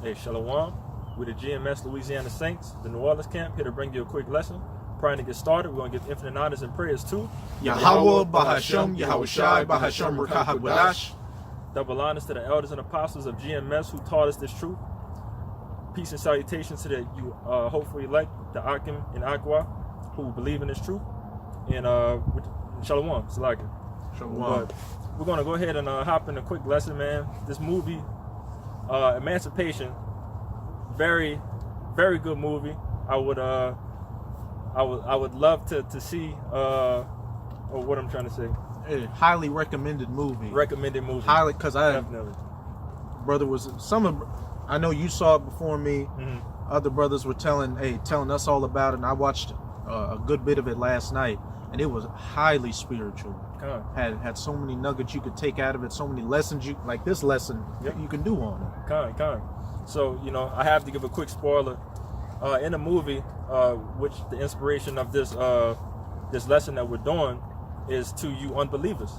Hey, Shalom. We're the GMS Louisiana Saints, the New Orleans camp, here to bring you a quick lesson. Prior to get started, we're going to give infinite honors and prayers to Yahweh, Bahasham, Yahushai, Bahasham, Rukahabadash. Double honors to the elders and apostles of GMS who taught us this truth. Peace and salutations to the you hopefully like the Akim and Aqua who believe in this truth. And Shalom, Salaka. Shalom. We're going to go ahead and hop in a quick lesson, man. This movie, Emancipation, very, very good movie. I would love to see what I'm trying to say. A highly recommended movie. Highly, because definitely. Brother was I know you saw it before me. Mm-hmm. Other brothers were telling us all about it, and I watched a good bit of it last night, and it was highly spiritual. Had so many nuggets you could take out of it, so many lessons you can do on it. So, I have to give a quick spoiler. In the movie, which the inspiration of this lesson that we're doing is to you unbelievers.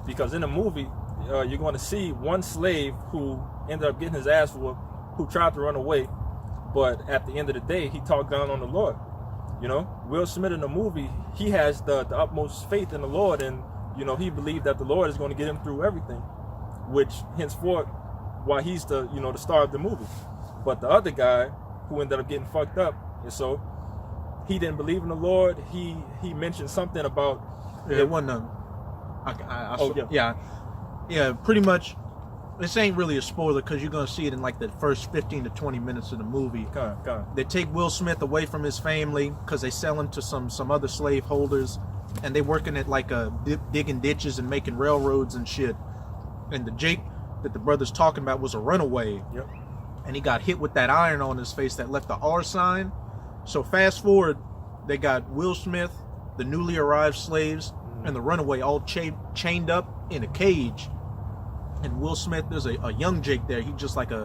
Because in the movie, you're going to see one slave who ended up getting his ass whooped, who tried to run away, but at the end of the day, he talked down on the Lord. Will Smith in the movie, he has the utmost faith in the Lord, and he believed that the Lord is going to get him through everything, which henceforth why he's the star of the movie. But the other guy who ended up getting fucked up, and so he didn't believe in the Lord. He mentioned something about it wasn't pretty much. This ain't really a spoiler because you're gonna see it in like the first 15 to 20 minutes of the movie. They take Will Smith away from his family because they sell him to some other slave holders, and they working at like digging ditches and making railroads and shit. And the Jake that the brother's talking about was a runaway. Yep. And he got hit with that iron on his face that left the R sign. So fast forward, they got Will Smith, the newly arrived slaves, and the runaway all chained up in a cage. And Will Smith, there's a young Jake there. He just like he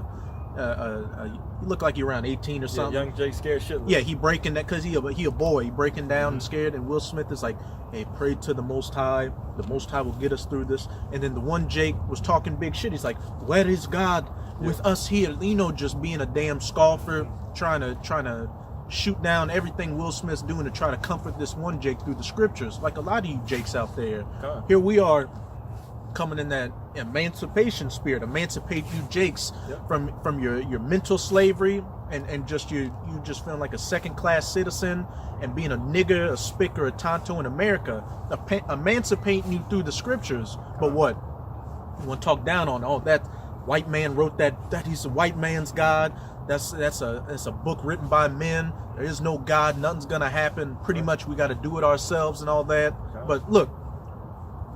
looked like he around 18 or something. Yeah, young Jake scared shitless. Yeah, he breaking that because he a boy. He breaking down and scared. And Will Smith is like, hey, pray to the Most High. The Most High will get us through this. And then the one Jake was talking big shit. He's like, where is God with us here? Just being a damn scoffer, trying to shoot down everything Will Smith's doing to try to comfort this one Jake through the scriptures. Like a lot of you Jakes out there. Here we are coming in that emancipation spirit. Emancipate you Jakes from your mental slavery and just you just feeling like a second-class citizen and being a nigger, a spick, or a tonto in America. Emancipating you through the scriptures. But what? You want to talk down on all that? White man wrote that he's a white man's God. That's a book written by men. There is no God. Nothing's gonna happen. Pretty much we got to do it ourselves and all that. But look,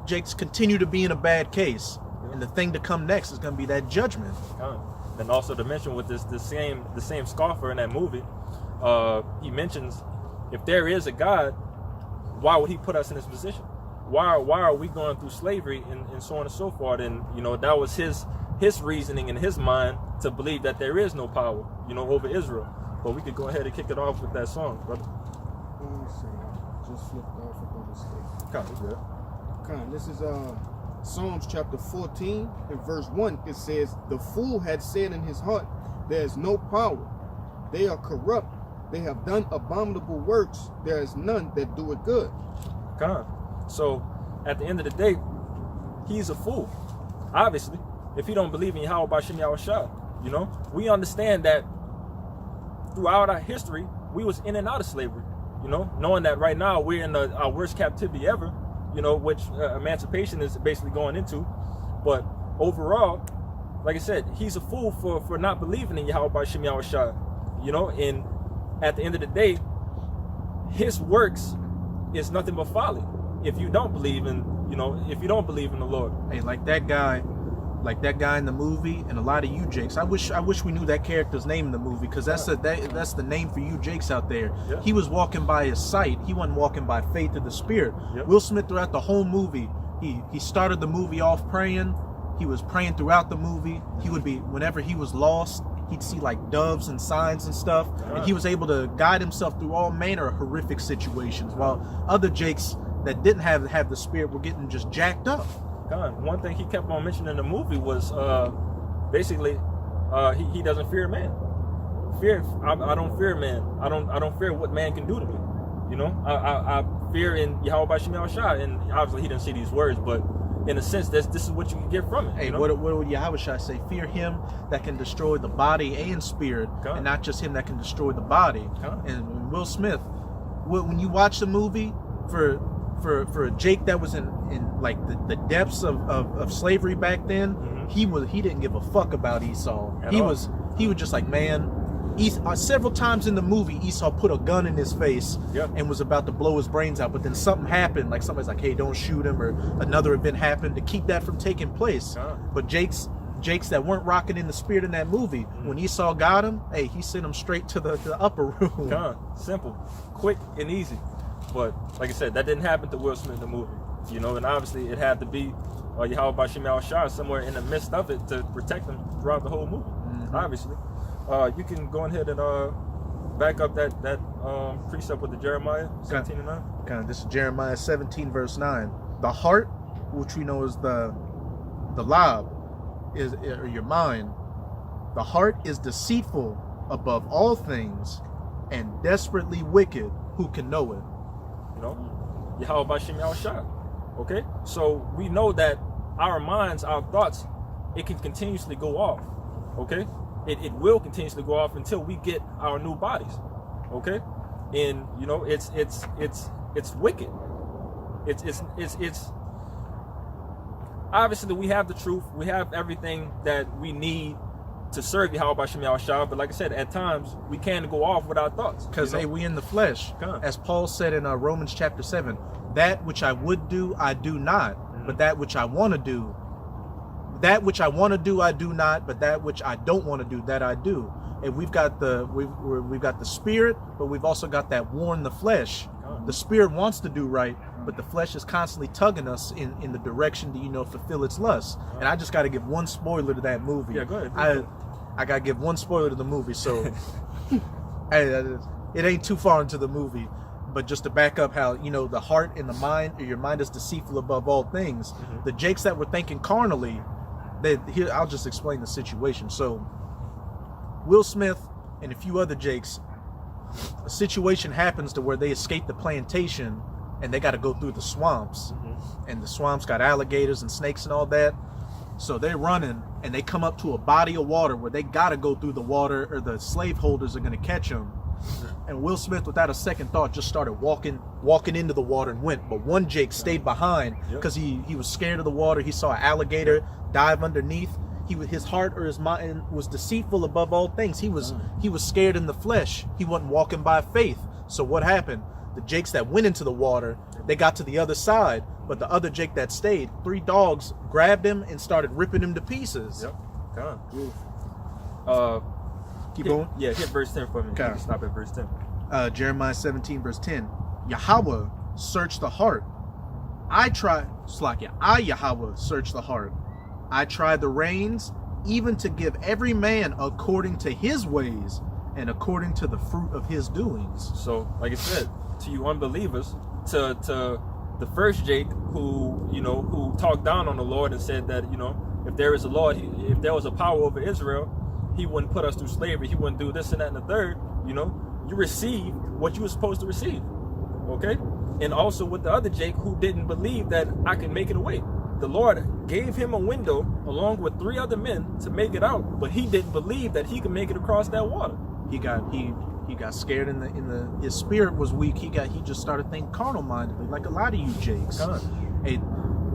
Jake's continue to be in a bad case, and the thing to come next is gonna be that judgment. And also to mention with the same scoffer in that movie, he mentions if there is a God, why would he put us in this position? Why are we going through slavery and so on and so forth? And that was his reasoning in his mind to believe that there is no power, over Israel. But we could go ahead and kick it off with that song, brother. Let me see. Just flipped off a little state. This is Psalms chapter 14 and verse 1. It says, the fool had said in his heart, there is no power. They are corrupt. They have done abominable works. There is none that do it good. So at the end of the day, he's a fool. Obviously, if he don't believe in Yahweh Bashim Yahushua, we understand that throughout our history, we was in and out of slavery, knowing that right now we're in our worst captivity ever, which emancipation is basically going into. But overall, like I said, he's a fool for not believing in Yahweh Bashim Yahushua, and at the end of the day, his works is nothing but folly. If you don't believe in, if you don't believe in the Lord. Hey, like that guy in the movie, and a lot of you Jakes. I wish we knew that character's name in the movie, because that's the name for you Jakes out there. Yeah. He was walking by his sight. He wasn't walking by faith of the Spirit. Yep. Will Smith throughout the whole movie, he started the movie off praying. He was praying throughout the movie. He would be, whenever he was lost, he'd see like doves and signs and stuff, and he was able to guide himself through all manner of horrific situations, while other Jakes that didn't have the Spirit were getting just jacked up. One thing he kept on mentioning in the movie was basically he doesn't fear man. I don't fear man. I don't fear what man can do to me. You know, I fear in Yahweh Bashim Shah, and obviously he didn't see these words, but in a sense, this is what you can get from it. Hey, you know? what would Yahweh Shah say? Fear him that can destroy the body and spirit, God. and not just him that can destroy the body. God. And Will Smith, when you watch the movie, for Jake that was in like the depths of slavery back then, he didn't give a fuck about Esau. He was just like, man. Several times in the movie, Esau put a gun in his face and was about to blow his brains out, but then something happened, like somebody's like, hey, don't shoot him, or another event happened to keep that from taking place. But Jake's that weren't rocking in the spirit in that movie, when Esau got him, hey, he sent him straight to the upper room. Simple, quick, and easy. But like I said, that didn't happen to Will Smith in the movie, you know, and obviously it had to be Yahweh Bashim Shah somewhere in the midst of it to protect him throughout the whole movie, obviously. You can go ahead and back up that precept with the Jeremiah 17 and 9. This is Jeremiah 17 verse 9. The heart, which we know is the lab, is or your mind. The heart is deceitful above all things and desperately wicked. Who can know it? You know, Yahweh Bashim Shah. Okay, so we know that our minds, our thoughts, it can continuously go off. Okay. It will continuously go off until we get our new bodies, okay? And you know, it's wicked. It's obviously we have the truth, we have everything that we need to serve Yahweh Bashim Shah, but like I said, at times we can go off with our thoughts. Because hey, we in the flesh, as Paul said in Romans chapter 7, that which I would do, I do not, but that which I want to do. That which I want to do, I do not, but that which I don't want to do, that I do. And we've got we've got the spirit, but we've also got that war in the flesh. The spirit wants to do right, but the flesh is constantly tugging us in the direction to, fulfill its lust. And I just got to give one spoiler to that movie. Yeah, go ahead. I got to give one spoiler to the movie, so it ain't too far into the movie. But just to back up how, the heart and the mind, or your mind is deceitful above all things. The Jakes that were thinking carnally, here, I'll just explain the situation. So, Will Smith and a few other Jakes, a situation happens to where they escape the plantation and they got to go through the swamps. And the swamps got alligators and snakes and all that. So they're running and they come up to a body of water where they got to go through the water or the slaveholders are going to catch them. And Will Smith, without a second thought, just started walking into the water and went. But one Jake stayed behind because he was scared of the water. He saw an alligator dive underneath. His heart or his mind was deceitful above all things. He was scared in the flesh. He wasn't walking by faith. So what happened? The Jakes that went into the water, they got to the other side. But the other Jake that stayed, 3 dogs grabbed him and started ripping him to pieces. Keep going? Yeah, hit verse 10 for me. Okay. Stop at verse 10. Jeremiah 17 verse 10. Yahweh, search the heart. I, Yahweh, search the heart. I try the reins, even to give every man according to his ways and according to the fruit of his doings. So, like I said, to you unbelievers, to the first Jake who talked down on the Lord and said that, if there is a Lord, if there was a power over Israel, he wouldn't put us through slavery, he wouldn't do this and that and the third, you received what you were supposed to receive. Okay? And also with the other Jake who didn't believe that I can make it away. The Lord gave him a window along with 3 other men to make it out, but he didn't believe that he could make it across that water. He got scared his spirit was weak. He just started thinking carnal mindedly, like a lot of you Jakes. Hey,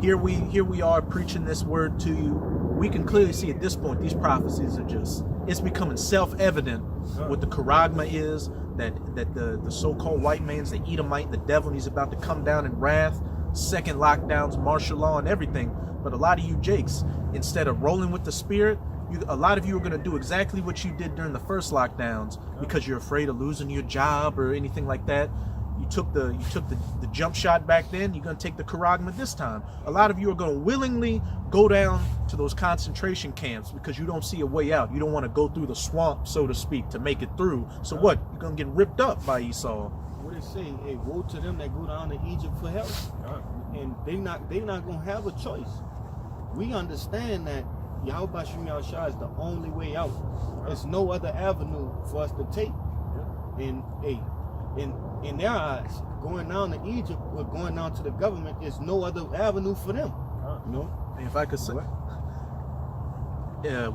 here we are preaching this word to you. We can clearly see at this point these prophecies are it's becoming self-evident what the charagma is, that the so-called white man's the Edomite, the devil, and he's about to come down in wrath, second lockdowns, martial law, and everything. But a lot of you Jakes, instead of rolling with the spirit, a lot of you are going to do exactly what you did during the first lockdowns because you're afraid of losing your job or anything like that. You took the jump shot back then. You're going to take the charagma this time. A lot of you are going to willingly go down to those concentration camps because you don't see a way out. You don't want to go through the swamp, so to speak, to make it through. So what? You're going to get ripped up by Esau. What they say? Hey, woe to them that go down to Egypt for help, and they not going to have a choice. We understand that Yahweh Shem Yahushua is the only way out. There's no other avenue for us to take. And in their eyes, going down to Egypt or going down to the government is no other avenue for them. You know? If I could say,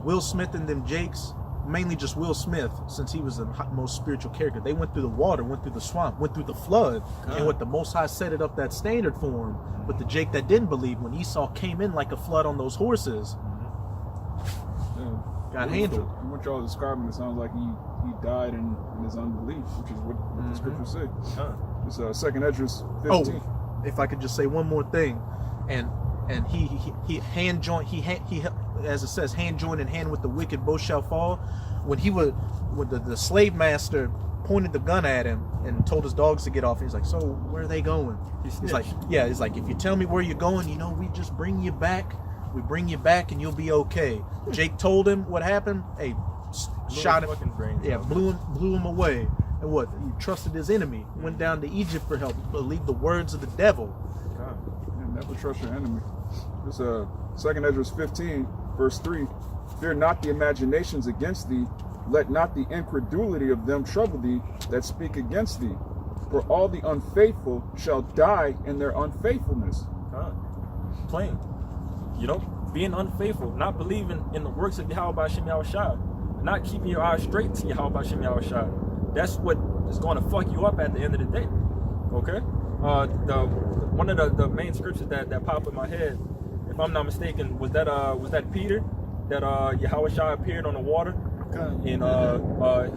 Will Smith and them Jakes, mainly just Will Smith, since he was the most spiritual character, they went through the water, went through the swamp, went through the flood, and what the Most High set it up that standard for him. But the Jake that didn't believe, when Esau came in like a flood on those horses, got handled. And what y'all describing, it sounds like he died in his unbelief, which is what the scriptures say. It's second Esdras 15. Oh, if I could just say one more thing, and he hand joined, he as it says, hand joined in hand with the wicked both shall fall. When the slave master pointed the gun at him and told his dogs to get off, he's like, so where are they going? He's like, yeah, he's like, if you tell me where you're going, you know, we just bring you back. We bring you back and you'll be okay. Jake told him what happened. Hey, shot him. Blew him away. And what? He trusted his enemy. Went down to Egypt for help. Believed the words of the devil. Never trust your enemy. This second Esdras 15, verse 3. Fear not the imaginations against thee. Let not the incredulity of them trouble thee that speak against thee. For all the unfaithful shall die in their unfaithfulness. Plain. You know, being unfaithful, not believing in the works of Yahweh Shem Yahushua, not keeping your eyes straight to Yahweh Shem Yahushua. That's what is going to fuck you up at the end of the day. Okay? One of the main scriptures that popped in my head, if I'm not mistaken, was that Peter, that Yahushua appeared on the water, and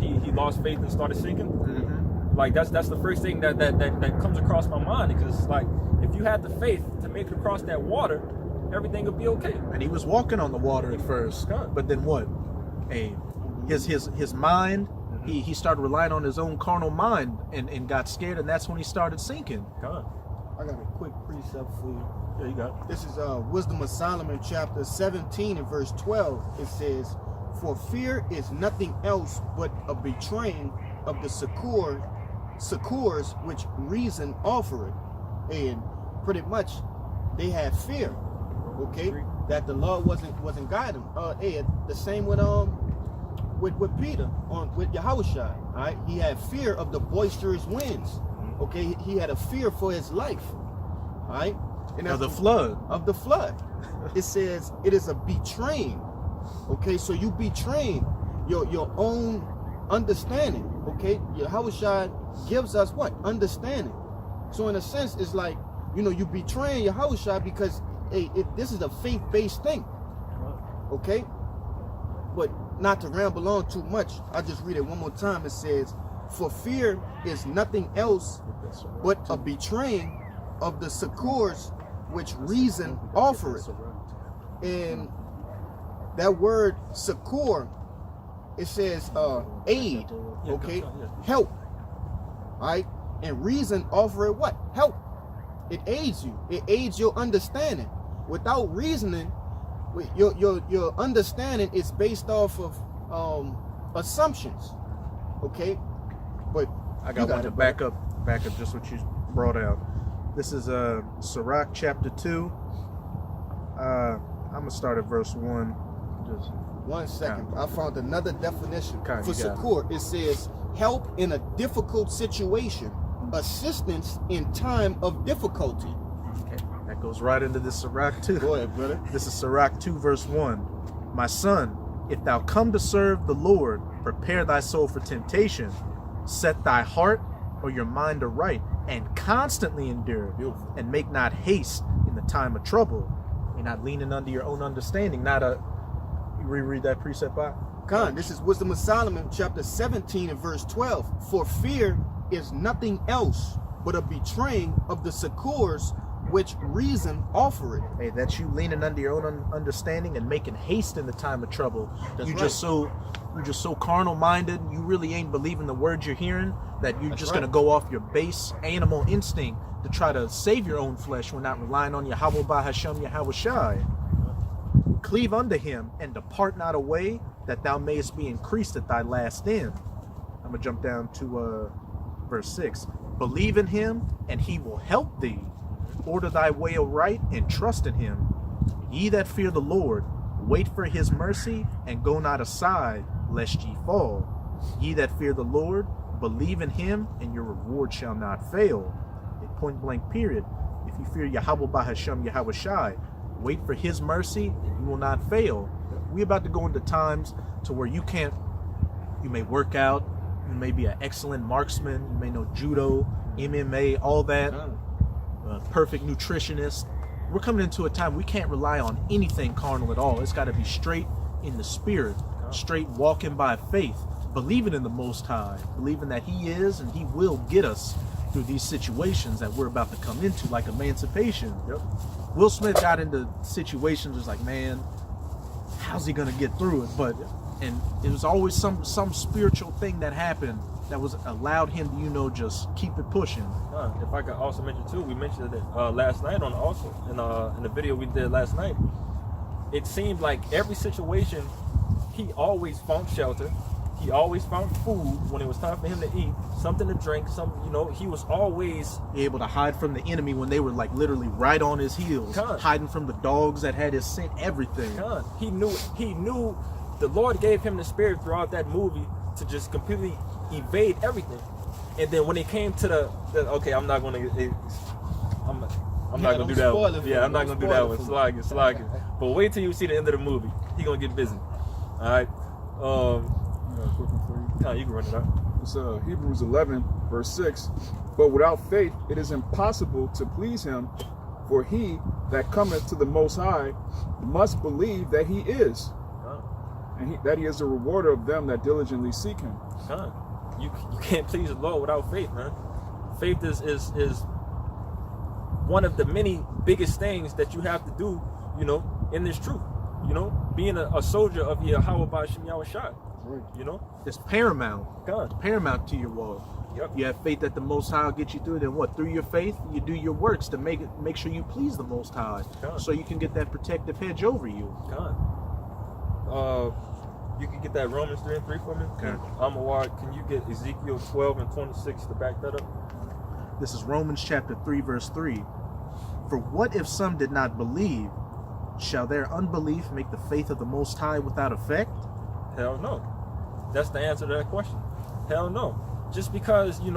he lost faith and started sinking. Like that's the first thing that comes across my mind, because it's like, if you had the faith to make it across that water, everything would be okay. And he was walking on the water at first, but then what? His mind, he started relying on his own carnal mind and got scared, and that's when he started sinking. I got a quick precept for you. Yeah, you got it. This is Wisdom of Solomon, chapter 17 and verse 12. It says, "For fear is nothing else but a betraying of the succors which reason offereth." And pretty much, they had fear, okay, that the Lord wasn't guiding them. The same with Peter with Yahushua. All right, he had fear of the boisterous winds. Okay, he had a fear for his life. All right, and of the flood. It says it is a betraying. Okay, so you betraying your own understanding. Okay, Yahushua gives us what? Understanding. So in a sense, it's like, you know, you betraying Yahushua because this is a faith-based thing. Okay, but not to ramble on too much, I'll just read it one more time. It says, "For fear is nothing else but a betraying of the succors which reason offereth." And that word succor, it says aid, okay, help. All right, and reason offereth what? Help. It aids you. It aids your understanding. Without reasoning, your understanding is based off of assumptions. Okay, but I got one to back up just what you brought out. This is Sirach chapter 2. I'm gonna start at verse 1. Just 1 second. I found another definition for succor. Succor. It says help in a difficult situation, assistance in time of difficulty. Okay, that goes right into this Sirach 2. Go ahead, brother. This is Sirach 2 verse 1. "My son, if thou come to serve the Lord, prepare thy soul for temptation. Set thy heart or your mind aright, and constantly endure. Beautiful. And make not haste in the time of trouble." You're not leaning under your own understanding. You reread that precept by? This is Wisdom of Solomon, chapter 17 and verse 12. "For fear is nothing else but a betraying of the succors which reason offereth." Hey, that's you leaning under your own understanding and making haste in the time of trouble. That's you're right. just so carnal minded. You really ain't believing the words you're hearing, that you're just right. gonna go off your base animal instinct to try to save your own flesh when not relying on Yahweh Bahashem Yahushai. "Cleave unto him and depart not away, that thou mayest be increased at thy last end." I'm gonna jump down to verse 6. "Believe in him and he will help thee. Order thy way aright and trust in him. Ye that fear the Lord, Wait for his mercy, and go not aside, lest ye fall. Ye that fear the Lord, believe in him, and your reward shall not fail. At point blank period. If you fear Yahweh Bahashem Yahweh Shai, wait for his mercy, and you will not fail. We're about to go into times to where you may work out, you may be an excellent marksman, you may know judo, MMA, all that, perfect nutritionist. We're coming into a time we can't rely on anything carnal at all. It's got to be straight in the spirit, straight walking by faith, believing in the Most High, believing that he is and he will get us through these situations that we're about to come into, like emancipation. Yep. Will Smith got into situations was like, man, how's he gonna get through it? But and it was always some spiritual thing that happened that was allowed him to, just keep it pushing. If I could also mention too, we mentioned it last night on also in the video we did last night. It seemed like every situation he always found shelter. He always found food when it was time for him to eat, something to drink, he was always able to hide from the enemy when they were like literally right on his heels, hiding from the dogs that had his scent, everything. He knew the Lord gave him the spirit throughout that movie to just completely evade everything. And then when it came to the okay, I'm not gonna do that one. Yeah, I'm not gonna do that one. Slag it. But wait till you see the end of the movie. He gonna get busy. All right. Quick one for you. You can run it out. It's Hebrews 11, verse 6. But without faith it is impossible to please him, for he that cometh to the Most High must believe that he is, and that he is a rewarder of them that diligently seek him. You can't please the Lord without faith, man. Faith is one of the many biggest things that you have to do, in this truth. Being a soldier of Yahweh Ba'ashem Yahweh Shai. Right. It's paramount. It's paramount to your walk. Yep. You have faith that the Most High will get you through it, and what? Through your faith, you do your works to make sure you please the Most High, so you can get that protective hedge over you. You can get that Romans 3:3 for me. Amawad, can you get Ezekiel 12 and 26 to back that up? This is Romans chapter 3, verse 3. For what if some did not believe? Shall their unbelief make the faith of the Most High without effect? Hell no. That's the answer to that question. Hell no. Just because, we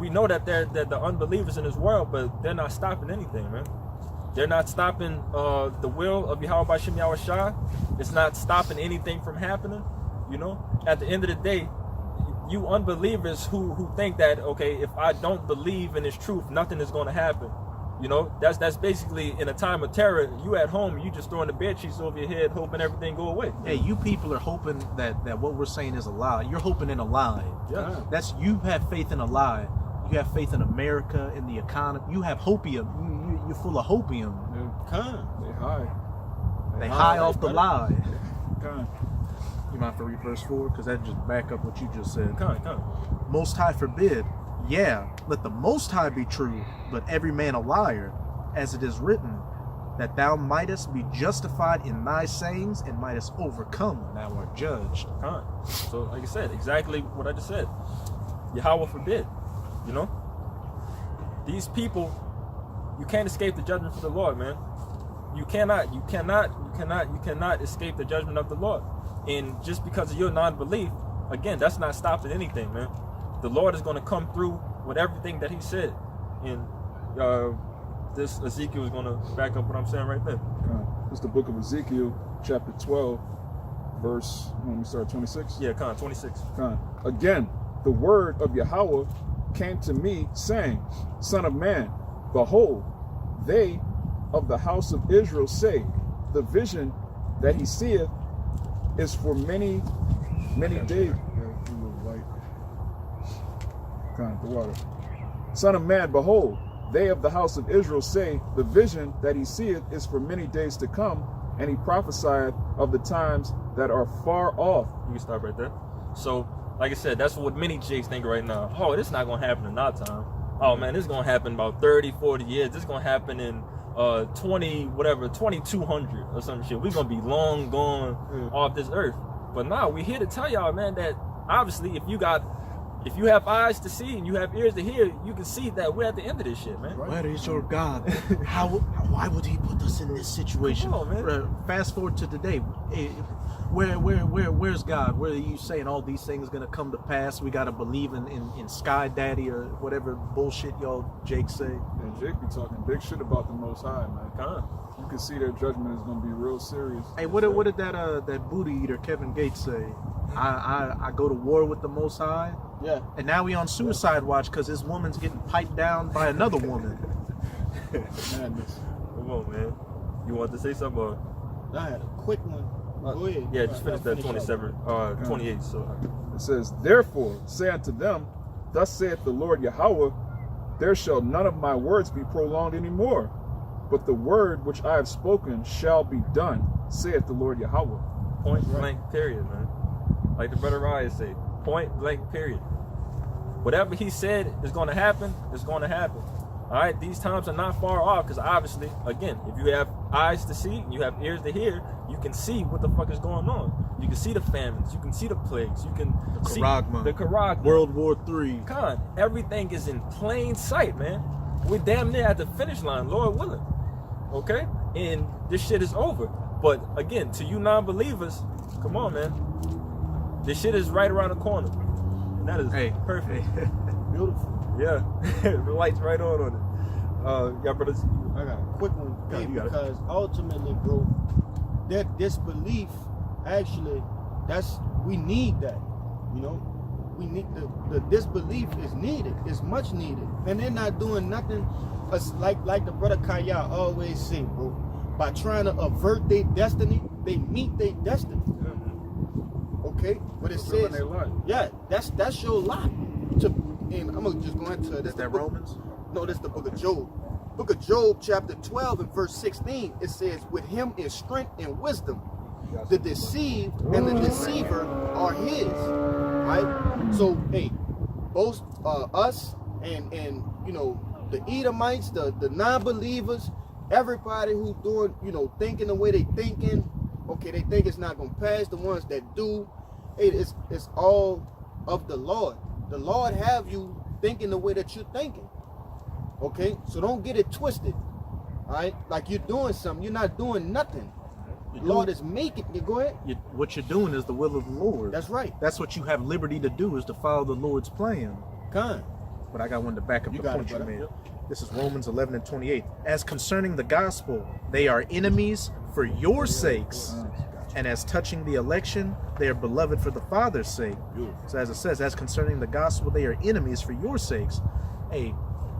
know that they're the unbelievers in this world, but they're not stopping anything, man. They're not stopping the will of Yahweh Ba'ashem Yahweh Shai. It's not stopping anything from happening. At the end of the day, you unbelievers who think that, okay, if I don't believe in this truth, nothing is going to happen. That's basically in a time of terror. You at home, you just throwing the bed sheets over your head, hoping everything go away. Hey, you people are hoping that what we're saying is a lie. You're hoping in a lie. Yeah. You have faith in a lie. You have faith in America, in the economy. You have hopium. You're full of hopium. They high. They high off the lie. Con. You mind for read verse 4? Because that just back up what you just said. Come. Most High forbid. Yeah, let the Most High be true, but every man a liar, as it is written, that thou mightest be justified in thy sayings and mightest overcome when thou art judged. So, like I said, exactly what I just said. Yahweh forbid. These people, you can't escape the judgment of the Lord, man. You cannot escape the judgment of the Lord. And just because of your non-belief, again, that's not stopping anything, man. The Lord is going to come through with everything that he said. And this Ezekiel is going to back up what I'm saying right there. It's the book of Ezekiel, chapter 12, verse, let me start 26. Yeah, 26. Again, the word of Yahweh came to me, saying, Son of man, behold, they of the house of Israel say, the vision that he seeth is for many days. The water. Son of man, behold, they of the house of Israel say, the vision that he seeth is for many days to come, and he prophesied of the times that are far off. You can stop right there. So, like I said, that's what many Jakes think right now. Oh, this is not going to happen in our time. Oh, man, this is going to happen in about 30, 40 years. This is going to happen in 2200 or some shit. We're going to be long gone off this earth. But now, we're here to tell y'all, man, that obviously if you got If you have eyes to see and you have ears to hear, you can see that we're at the end of this shit, man. Where is your God? Why would he put us in this situation? Come on, man. Fast forward to today. Where's God? Where are you saying all these things gonna come to pass? We gotta believe in Sky Daddy or whatever bullshit y'all Jake say. And Jake be talking big shit about the Most High, man. You can see their judgment is gonna be real serious. Hey, what did that booty eater Kevin Gates say? I go to war with the Most High. Yeah. And now we on suicide watch because this woman's getting piped down by another woman. Madness. Come on, man. You want to say something? Or? I had a quick one. Go ahead. Yeah, just finish that 27, 28. So It says, therefore, say unto them, thus saith the Lord Yahweh, there shall none of my words be prolonged any more, but the word which I have spoken shall be done, saith the Lord Yahweh. point blank period, man. Like the brother Ryan say, point blank period. Whatever he said is going to happen, it's going to happen. All right, these times are not far off because obviously, again, if you have eyes to see and you have ears to hear, you can see what the fuck is going on. You can see the famines, you can see the plagues, you can see the Karagma, World War III. Everything is in plain sight, man. We're damn near at the finish line, Lord willing. Okay? And this shit is over. But again, to you non-believers, come on, man. This shit is right around the corner. And that is perfect. Beautiful. Yeah. The light's right on it. Yeah, brothers. I got a quick one, Yeah, you got it. because ultimately, bro, that disbelief, actually, we need that. You know, we need the disbelief is needed. It's much needed, and they're not doing nothing. Like the brother Kaya always say, bro. By trying to avert their destiny, they meet their destiny. Okay, but it says, yeah, that's your lot. And I'm gonna just go into it. Is that Romans? No, that's the book of Job. Book of Job, chapter 12 and verse 16. It says, with him is strength and wisdom. The deceived and the deceiver are his. Right? So, hey, both us and you know, the Edomites, the non-believers, everybody who doing, you know, thinking the way they thinking, okay, they think it's not gonna pass. The ones that do, it's all of the Lord. The Lord have you thinking the way that you're thinking. Okay, so don't get it twisted. All right, like you're doing something, you're not doing nothing. The Lord is making you. Go ahead. What you're doing is the will of the Lord. That's right. That's what you have liberty to do, is to follow the Lord's plan. Con. But I got one to back up You the got point it, you brother. made. This is Romans 11 and 28. As concerning the gospel, they are enemies for your sakes. And as touching the election, they are beloved for the Father's sake. So as it says, as concerning the gospel, they are enemies for your sakes. Hey,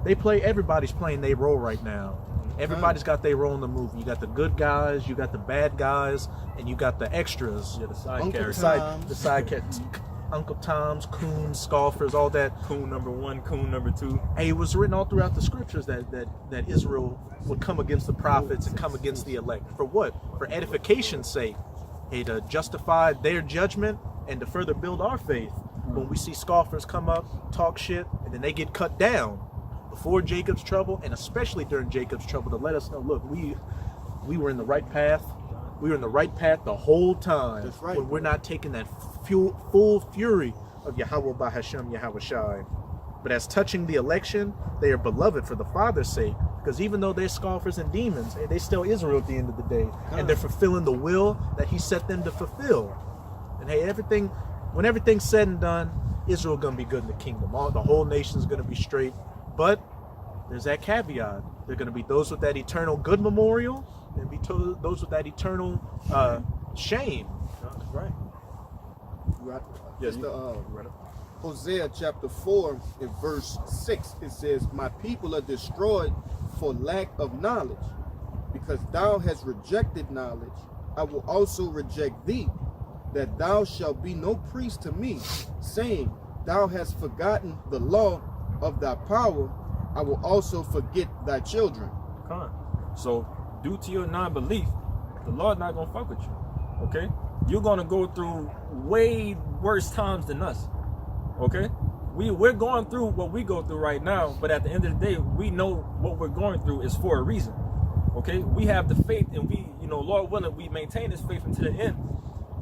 everybody's playing their role right now. Everybody's got their role in the movie. You got the good guys, you got the bad guys, and you got the extras. Yeah, the side Uncle characters. Tom. The side characters. Uncle Toms, Coons, Scoffers, all that. Coon number 1, coon number 2. Hey, it was written all throughout the scriptures that Israel would come against the prophets and come against the elect. For what? For edification's sake. Hey, to justify their judgment and to further build our faith. When we see scoffers come up, talk shit, and then they get cut down before Jacob's trouble, and especially during Jacob's trouble, to let us know, look, we were in the right path. We were in the right path the whole time. That's right. When we're not taking that full fury of Yahweh by Hashem Yahweh Shai. But as touching the election, they are beloved for the Father's sake. Because even though they're scoffers and demons, they still Israel at the end of the day. And they're fulfilling the will that he set them to fulfill. And hey, when everything's said and done, Israel gonna be good in the kingdom. The whole nation's gonna be straight. But there's that caveat. There are gonna be those with that eternal good memorial, and be those with that eternal shame. That's right. Right. Yeah, It's you read it. Hosea chapter 4 in verse 6. It says, my people are destroyed for lack of knowledge. Because thou hast rejected knowledge, I will also reject thee, that thou shalt be no priest to me, saying, thou hast forgotten the law of thy power, I will also forget thy children. So, due to your non-belief, the Lord not gonna fuck with you. Okay? You're gonna go through way worse times than us. Okay? We're going through what we go through right now, but at the end of the day, we know what we're going through is for a reason. Okay? We have the faith, and we, Lord willing, we maintain this faith until the end.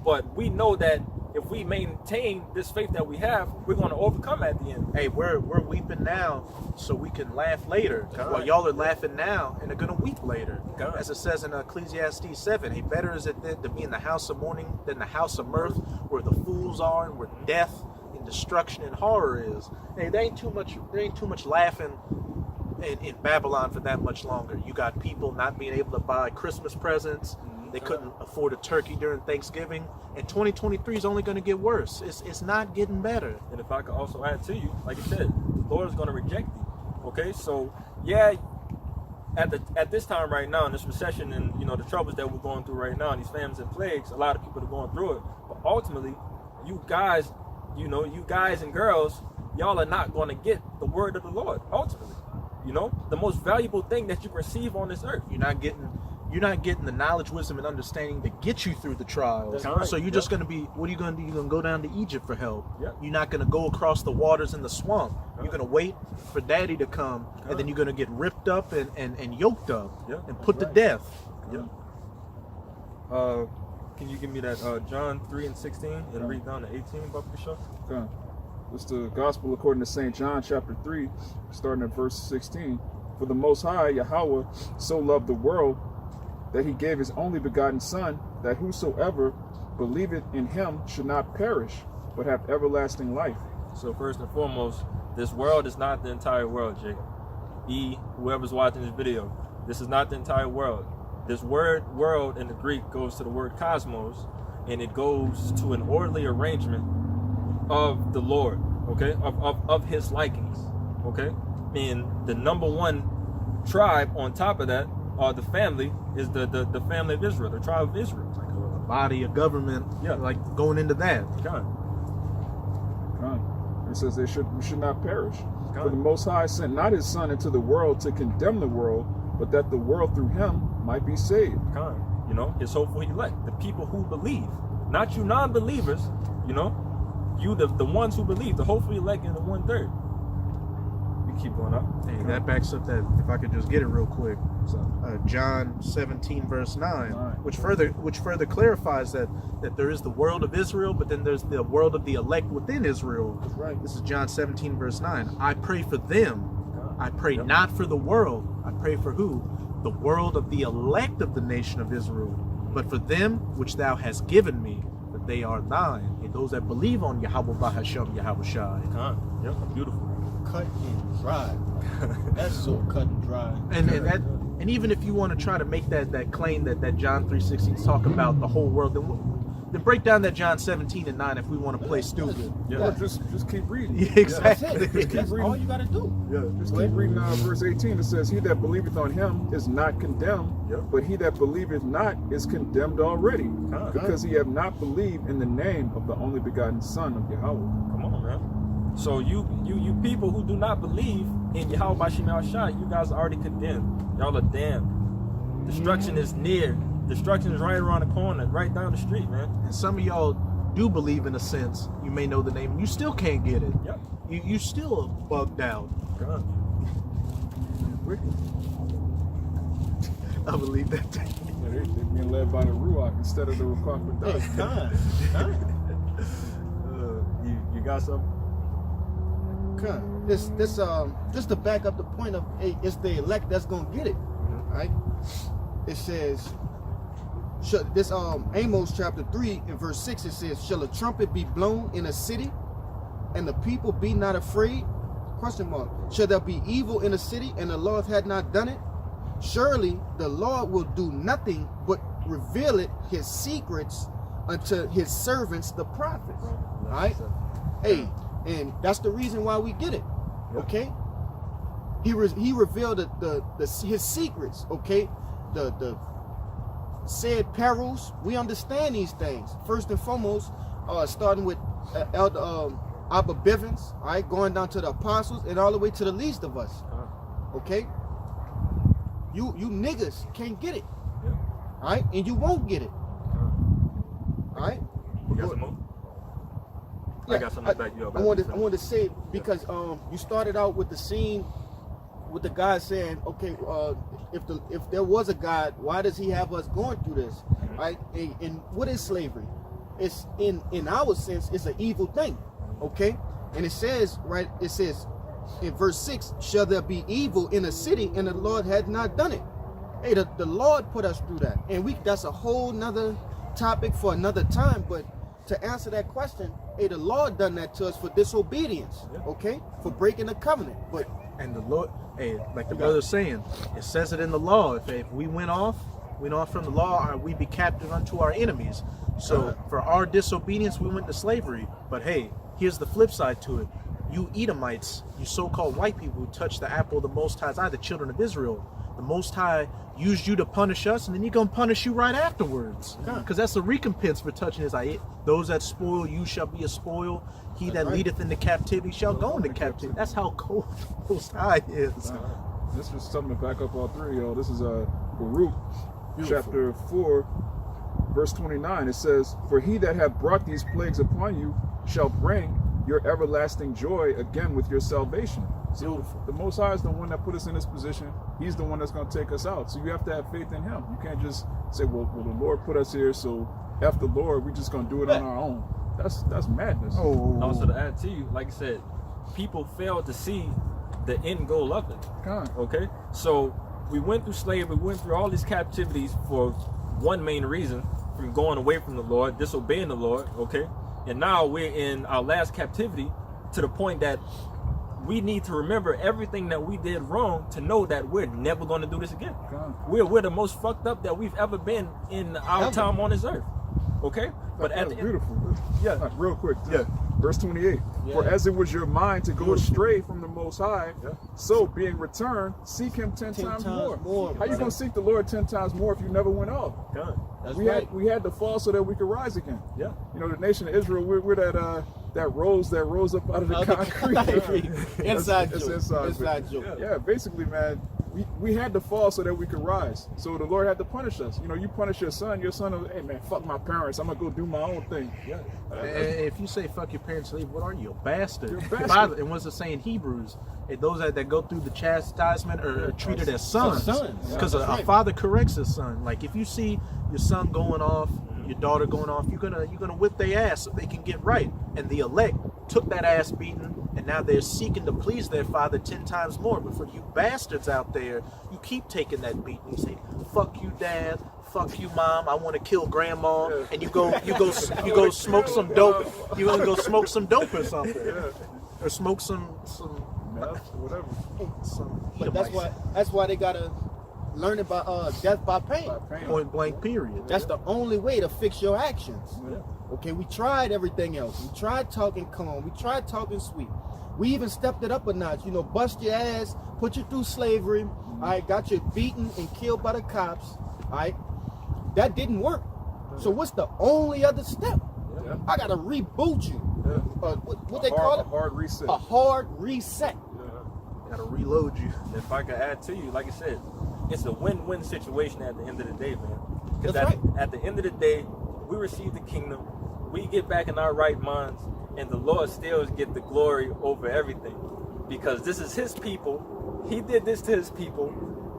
But we know that if we maintain this faith that we have, we're going to overcome at the end. Hey, we're weeping now so we can laugh later. While y'all are laughing now and are going to weep later. As it says in Ecclesiastes 7, hey, better is it to be in the house of mourning than the house of mirth, where the fools are and where death and destruction and horror is. Hey, there ain't too much laughing in Babylon for that much longer. You got people not being able to buy Christmas presents. They couldn't afford a turkey during Thanksgiving, and 2023 is only going to get worse. It's not getting better. And if I could also add to you, like you said, the Lord is going to reject thee. Okay, so yeah, at this time right now in this recession and the troubles that we're going through right now, and these famines and plagues, a lot of people are going through it. But ultimately, you guys and girls, y'all are not going to get the word of the Lord. Ultimately, the most valuable thing that you can receive on this earth. You're not getting the knowledge, wisdom, and understanding to get you through the trials. Right. So you're just going to be, what are you going to do? You're going to go down to Egypt for help. Yep. You're not going to go across the waters in the swamp. You're going to wait for daddy to come, and then you're going to get ripped up and yoked up and put to death. Yeah. Can you give me that John 3:16 and read down to 18, Baba Kishore? Okay. It's the Gospel according to St. John chapter 3, starting at verse 16. For the Most High, Yahweh, so loved the world that he gave his only begotten Son, that whosoever believeth in him should not perish, but have everlasting life. So first and foremost, this world is not the entire world, Jake. Whoever's watching this video, this is not the entire world. This word world in the Greek goes to the word cosmos, and it goes to an orderly arrangement of the Lord, okay, of his likings, okay? And the number one tribe on top of that, the family, is the family of Israel, the tribe of Israel. Like a body, a government, like going into that. It says we should not perish. For the Most High sent not his Son into the world to condemn the world, but that the world through him might be saved. His hopeful elect, the people who believe, not you non-believers, you the ones who believe, the hopeful elect in the 1/3. We keep going up. Hey, that backs up that, if I could just get it real quick, John 17 verse 9, which further clarifies that there is the world of Israel, but then there's the world of the elect within Israel. That's right. This is John 17 verse 9. I pray for them. I pray not for the world. I pray for who? The world of the elect of the nation of Israel, but for them which thou hast given me, that they are thine, and those that believe on Yahweh Bahasham Yahweh Shai. Beautiful. Cut and dry. That's so cut and dry. And even if you want to try to make that claim that John 3:16 is talking about the whole world, then break down that John 17 and 9 if we want to play stupid. Just keep reading. Yeah, exactly. That's all you got to do. Just keep reading verse 18. It says, he that believeth on him is not condemned, but he that believeth not is condemned already, because he have not believed in the name of the only begotten Son of Yahweh. Come on, man. So you people who do not believe in Yahweh Bashim Shai, you guys are already condemned. Y'all are damned. Destruction is near. Destruction is right around the corner, right down the street, man. And some of y'all do believe in a sense. You may know the name, and you still can't get it. Yep. You still bugged out. God. I believe that. They're being led by the Ruach instead of the Ruach with You got something? This just to back up the point of, hey, it's the elect that's gonna get it, right? It says, this Amos chapter 3 and verse 6, it says, shall a trumpet be blown in a city, and the people be not afraid? Question mark. Shall there be evil in a city, and the Lord had not done it? Surely the Lord will do nothing but reveal it, his secrets, unto his servants the prophets. Right? Hey, and that's the reason why we get it. Okay? He revealed his secrets. Okay? The said perils. We understand these things. First and foremost, starting with Elder Abba Bivens, all right, going down to the apostles and all the way to the least of us. Okay? You niggas can't get it. All right? And you won't get it. All right? You got some more? I got something to back you up. I wanted to say, because you started out with the scene with the guy saying, okay, if there was a God, why does he have us going through this? Right? And what is slavery? it's in our sense, it's an evil thing. Okay? And it says, right, it says in verse 6, shall there be evil in a city and the Lord had not done it? Hey, the Lord put us through that. And that's a whole nother topic for another time. But to answer that question, hey, the Lord done that to us for disobedience, okay? For breaking the covenant. And the Lord, hey, like the brother's saying, it says it in the law. If we went off from the law, we be captive unto our enemies. So for our disobedience, we went to slavery. But hey, here's the flip side to it. You Edomites, you so-called white people who touched the apple of the Most High's eye, the children of Israel, the Most High used you to punish us, and then He's gonna punish you right afterwards. Because that's a recompense for touching His eye. Those that spoil you shall be a spoil. He that leadeth into captivity shall go into captivity. That's how cold the Most High is. This is something to back up all three, y'all. This is Baruch, chapter 4, verse 29. It says, for he that hath brought these plagues upon you shall bring your everlasting joy again with your salvation. So the Most High is the one that put us in this position. He's the one that's going to take us out. So you have to have faith in Him. You can't just say, well, the Lord put us here, so after the Lord, we're just going to do it on our own. That's madness. Also to add to you, like I said, people fail to see the end goal of it. Okay? So we went through slavery, we went through all these captivities for one main reason, from going away from the Lord, disobeying the Lord, okay? And now we're in our last captivity to the point that we need to remember everything that we did wrong to know that we're never going to do this again. We're the most fucked up that we've ever been in our time on this earth. Okay? But that's beautiful. Yeah. Real quick. Verse 28. For as it was your mind to go astray from the Most High, so being returned, seek Him 10 times more. How you going to seek the Lord 10 times more if you never went off? We had to fall so that we could rise again. Yeah. You know, the nation of Israel, we're that rose up out of the concrete. Inside joke. Yeah, basically, man, we had to fall so that we could rise. So the Lord had to punish us. You know, you punish your son was, hey man, fuck my parents, I'm gonna go do my own thing. If you say fuck your parents, what are you, a bastard? You're a bastard. And what's it saying in Hebrews? Those that go through the chastisement are treated as sons. Because a father corrects his son. Like if you see your son going off, your daughter going off, you're gonna whip their ass so they can get right. And the elect took that ass beating, and now they're seeking to please their father 10 times more. But for you bastards out there, you keep taking that beating. You say, "Fuck you, dad. Fuck you, mom. I want to kill grandma." And you go smoke some dope. You gonna go smoke some dope or something, or smoke some meth or whatever. But that's why they gotta learn about death by pain. Point blank. Period. That's the only way to fix your actions. Okay, we tried everything else. We tried talking calm. We tried talking sweet. We even stepped it up a notch. You know, bust your ass, put you through slavery. All right, got you beaten and killed by the cops. All right, that didn't work. So what's the only other step? I gotta reboot you. What they call it? A hard reset. A hard reset. Gotta reload you. If I could add to you, like I said, it's a win-win situation at the end of the day, man. Because at the end of the day, we receive the kingdom, we get back in our right minds, and the Lord still get the glory over everything. Because this is His people. He did this to His people.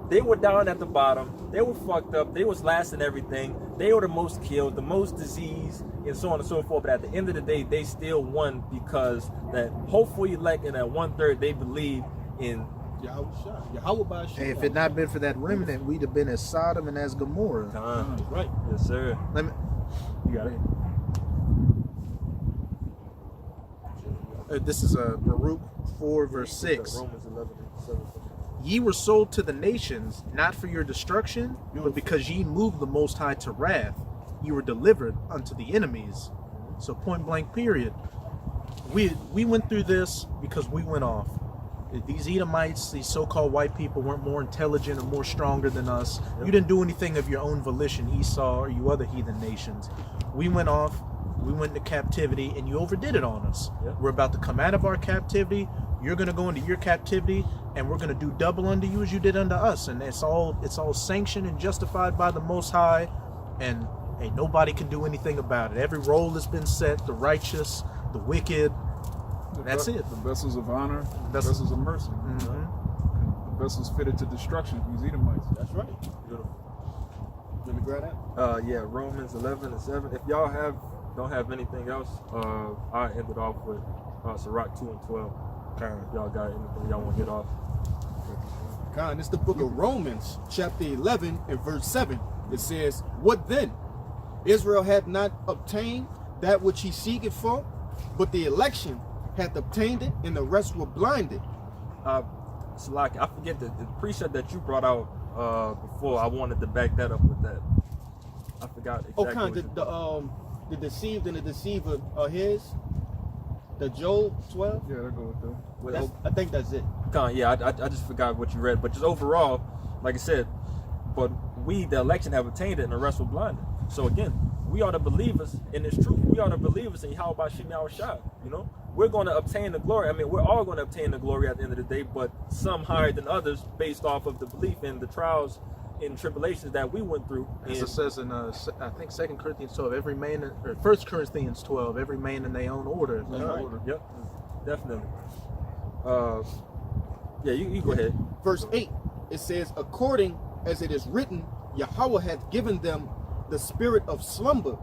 They were down at the bottom. They were fucked up. They was last in everything. They were the most killed, the most diseased, and so on and so forth. But at the end of the day, they still won because that hopefully, like in that 1/3, they believe in Yahweh. Hey, if it not been for that remnant, we'd have been as Sodom and as Gomorrah. Right. Yes, sir. You got it. This is Baruch 4 verse 6. Romans 11:7. Ye were sold to the nations, not for your destruction, but because ye moved the Most High to wrath. You were delivered unto the enemies. So point blank period. We went through this because we went off. These Edomites, these so-called white people, weren't more intelligent or more stronger than us. You didn't do anything of your own volition, Esau or you other heathen nations. We went off, we went into captivity, and you overdid it on us. We're about to come out of our captivity. You're going to go into your captivity, and we're going to do double unto you as you did unto us. And it's all sanctioned and justified by the Most High, and hey, nobody can do anything about it. Every role has been set, the righteous, the wicked. That's it. The vessels of honor, the vessels of mercy. The vessels fitted to destruction. These Edomites. That's right. Beautiful. Let me grab that. Romans 11:7. If y'all have don't have anything else. I ended off with Sirach 2 and 12. Y'all got anything y'all want to get off? Khan, it's the book of Romans, chapter 11 and verse 7. It says, "What then? Israel had not obtained that which he seeketh for, but the election hath obtained it, and the rest were blinded." Salaki, I forget the precept that you brought out before. I wanted to back that up with that. I forgot exactly. Oh, Khan, the deceived and the deceiver are his. The Job 12. Yeah, that go with that. I think that's it. Yeah, I just forgot what you read, but just overall, like I said, but we, the election, have obtained it, and the rest were blinded. So again, we are the believers in this truth. We are the believers in Yahweh Shem Shai. You know, we're going to obtain the glory. I mean, we're all going to obtain the glory at the end of the day, but some higher than others based off of the belief in the trials and tribulations that we went through. As it says in, I think 2 Corinthians 12, every man, or 1 Corinthians 12, every man in their own order. Yep, definitely. Yeah, you go ahead. Verse 8, it says, "According as it is written, Yahweh hath given them the spirit of slumber,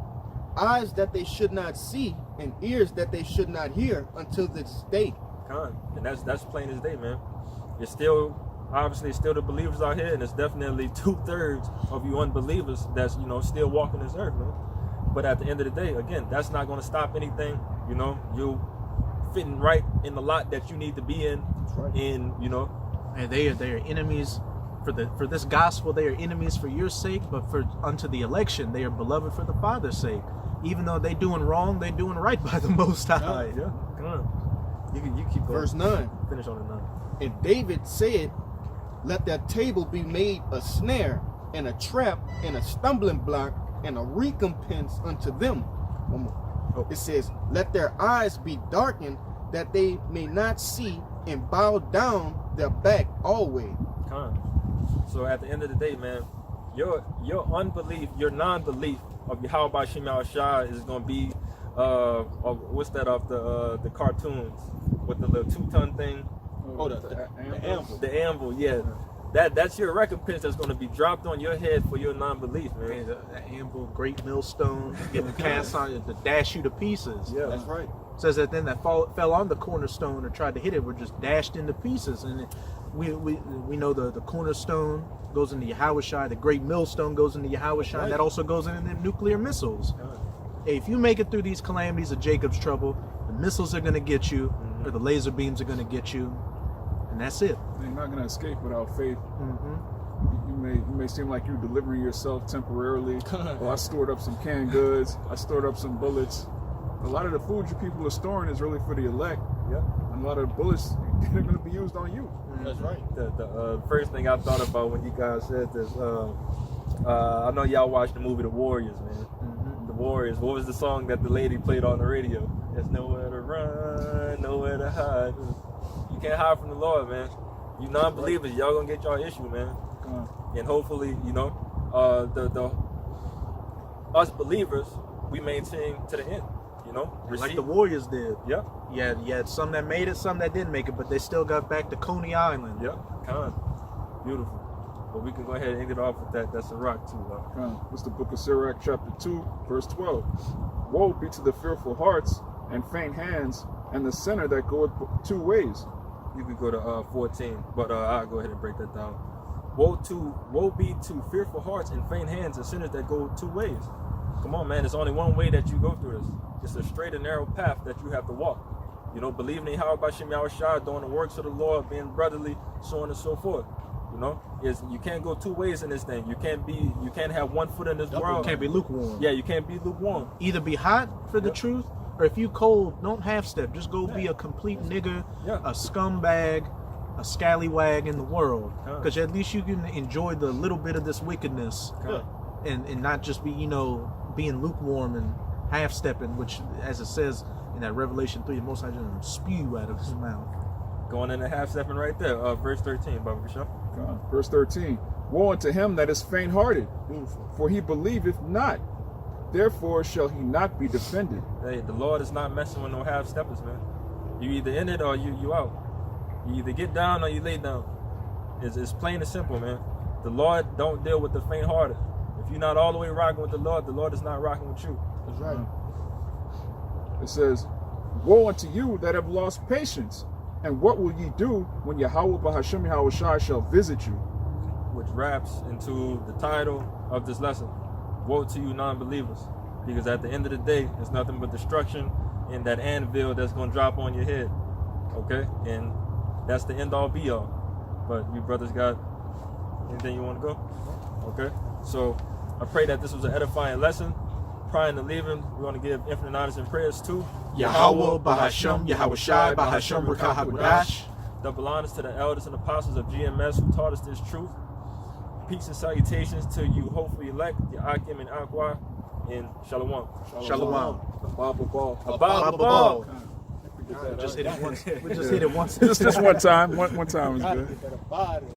eyes that they should not see, and ears that they should not hear until this day." And that's plain as day, man. It's still, obviously, it's still the believers out here, and it's definitely 2/3 of you unbelievers that's, you know, still walking this earth, man. But at the end of the day, again, that's not going to stop anything. You know, you fitting right in the lot that you need to be in. That's right. In, you know, And they are enemies for this gospel. They are enemies for your sake, but for unto the election, they are beloved for the Father's sake. Even though they doing wrong, they doing right by the Most High. yeah. Come on, you keep going. Verse 9, Finish on it now. "And David said, Let that table be made a snare, and a trap, and a stumbling block, and a recompense unto them." One more. It says, "Let their eyes be darkened, that they may not see, and bow down their back always." So at the end of the day, man, your unbelief, your non-belief of Yahweh Shem Shai is going to be what's that off the cartoons with the little 2-ton thing? Oh, the anvil. The anvil, yeah. That's your recompense that's going to be dropped on your head for your non-belief, man. And the anvil, great millstone, getting cast on to dash you to pieces. Yeah, That's right. Says that then that fell on the cornerstone or tried to hit it were just dashed into pieces. And we know the cornerstone goes into Yahweh Shai, the great millstone goes into Yahweh Shai, and that also goes into them nuclear missiles. Hey, if you make it through these calamities of Jacob's trouble, the missiles are going to get you, or the laser beams are going to get you, and that's it. You're not going to escape without faith. Mm-hmm. You may seem like you're delivering yourself temporarily. Oh, I stored up some canned goods. I stored up some bullets. A lot of the food you people are storing is really for the elect. Yeah. And a lot of the bullets are going to be used on you. That's right. The first thing I thought about when you guys said this, I know y'all watched the movie The Warriors, man. The Warriors. What was the song that the lady played on the radio? There's nowhere to run, nowhere to hide. You can't hide from the Lord, man. You non-believers, y'all gonna get y'all issue, man. And hopefully, you know, the us believers, we maintain to the end. You know, Like the Warriors did. Yeah. You had some that made it, some that didn't make it, but they still got back to Coney Island. Yep. Beautiful. But we can go ahead and end it off with that. That's a rock too. What's the book of Sirach, chapter 2, verse 12. "Woe be to the fearful hearts and faint hands, and the sinner that goeth 2 ways." You could go to 14, but I'll go ahead and break that down. Woe be to fearful hearts and faint hands and sinners that go 2 ways. Come on, man. There's only one way that you go through this. It's a straight and narrow path that you have to walk. You know, believing in Yahweh Shem Shai, doing the works of the Lord, being brotherly, so on and so forth. You know, you can't go 2 ways in this thing. You can't have one foot in this world. You can't be lukewarm. Yeah, you can't be lukewarm. Either be hot for the truth, or if you cold, don't half step. Just go be a complete nigger, a scumbag, a scallywag in the world. Because at least you can enjoy the little bit of this wickedness, and not just be, you know, being lukewarm and half stepping, which, as it says in that Revelation 3, the Most High just spew out of his mouth. Going in a half stepping right there. Verse 13, Baba Bishop. Verse 13. "Woe unto him that is faint-hearted, for he believeth not. Therefore shall he not be defended." Hey, the Lord is not messing with no half steppers, man. You either in it or you out. You either get down or you lay down. It's plain and simple, man. The Lord don't deal with the faint-hearted. If you're not all the way rocking with the Lord is not rocking with you. That's right. It says, "Woe unto you that have lost patience, and what will ye do when Yahweh Bahashem Yahweh Shai shall visit you?" Which wraps into the title of this lesson, Woe to You Non-Believers. Because at the end of the day, it's nothing but destruction and that anvil that's going to drop on your head. Okay? And that's the end all be all. But you brothers got anything you want to go? Okay? So I pray that this was an edifying lesson. Prior to leaving, we're going to give infinite honors and prayers to Yahweh, Bahashem, Yahweh Shai, Bahashem, Rakah HaKodash. Double honors to the elders and apostles of GMS who taught us this truth. Peace and salutations to you, hopefully elect, the Akim and Aqua, and Shalom. Shalom. Abba. Just hit it once. We just hit it once. Just one time. One time is good.